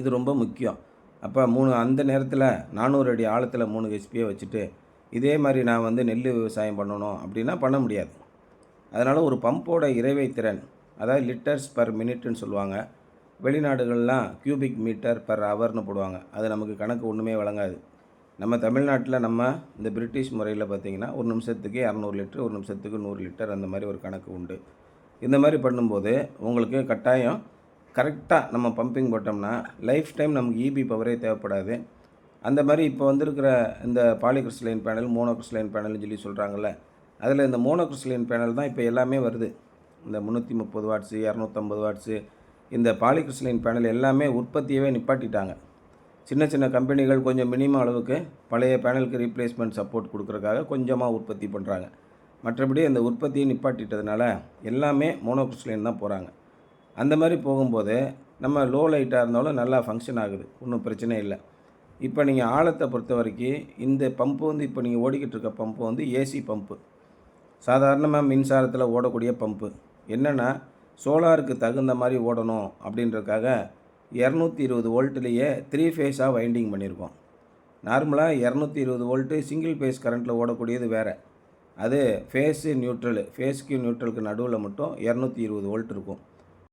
இது ரொம்ப முக்கியம். அப்போ 3 அந்த நேரத்தில் 400 அடி ஆழத்தில் 3 ஹெச்பியை வச்சுட்டு இதே மாதிரி நான் வந்து நெல் விவசாயம் பண்ணணும் அப்படின்னா பண்ண முடியாது. அதனால் ஒரு பம்போட இறைவை திறன், அதாவது லிட்டர்ஸ் பர் மினிட்னு சொல்லுவாங்க. வெளிநாடுகள்லாம் கியூபிக் மீட்டர் பர் ஹவர்னு போடுவாங்க. அது நமக்கு கணக்கு ஒன்றுமே வழங்காது. நம்ம தமிழ்நாட்டில் இந்த பிரிட்டிஷ் முறையில் பார்த்திங்கன்னா 1 நிமிஷத்துக்கு 200 லிட்டர், 1 நிமிஷத்துக்கு 100 லிட்டர் அந்த மாதிரி ஒரு கணக்கு உண்டு. இந்த மாதிரி பண்ணும்போது உங்களுக்கு கட்டாயம் கரெக்டாக நம்ம பம்பிங் போட்டோம்னா லைஃப் டைம் நமக்கு இபி பவரே தேவைப்படாது. அந்த மாதிரி இப்போ வந்திருக்கிற இந்த பாலிகிறிஸ்டலைன் பேனல், மோனோகிறிஸ்டலைன் பேனல்னு சொல்லி சொல்கிறாங்கல்ல, அதில் இந்த மோனோகிறிஸ்டலைன் பேனல் தான் இப்போ எல்லாமே வருது. இந்த 330 வாட்ஸு, 250 வாட்ஸு, இந்த பாலிகிறிஸ்டலைன் பேனல் எல்லாமே உற்பத்தியவே நிப்பாட்டிட்டாங்க. சின்ன சின்ன கம்பெனிகள் கொஞ்சம் மினிமம் அளவுக்கு பழைய பேனலுக்கு ரீப்ளேஸ்மெண்ட் சப்போர்ட் கொடுக்குறதுக்காக கொஞ்சமாக உற்பத்தி பண்ணுறாங்க. மற்றபடி அந்த உற்பத்தியை நிப்பாட்டிட்டதுனால எல்லாமே மோனோகிறிஸ்டலைன் தான் போகிறாங்க. அந்த மாதிரி போகும்போது நம்ம லோ லைட்டாக இருந்தாலும் நல்லா ஃபங்க்ஷன் ஆகுது, ஒன்றும் பிரச்சனை இல்லை. இப்போ நீங்கள் ஆழத்தை பொறுத்த வரைக்கும் இந்த பம்பு வந்து இப்போ நீங்கள் ஓடிக்கிட்டு இருக்க பம்பு வந்து ஏசி பம்பு, சாதாரணமாக மின்சாரத்தில் ஓடக்கூடிய பம்பு. என்னென்னா சோலாருக்கு தகுந்த மாதிரி ஓடணும் அப்படின்றதுக்காக 220 வோல்ட்லேயே 3 ஃபேஸாக வைண்டிங் பண்ணியிருக்கோம். நார்மலாக 220 வோல்ட்டு சிங்கிள் ஃபேஸ் கரண்ட்டில் ஓடக்கூடியது வேறு. அது ஃபேஸுக்கு நியூட்ரலுக்கு நடுவில் மட்டும் 220 வோல்ட் இருக்கும்.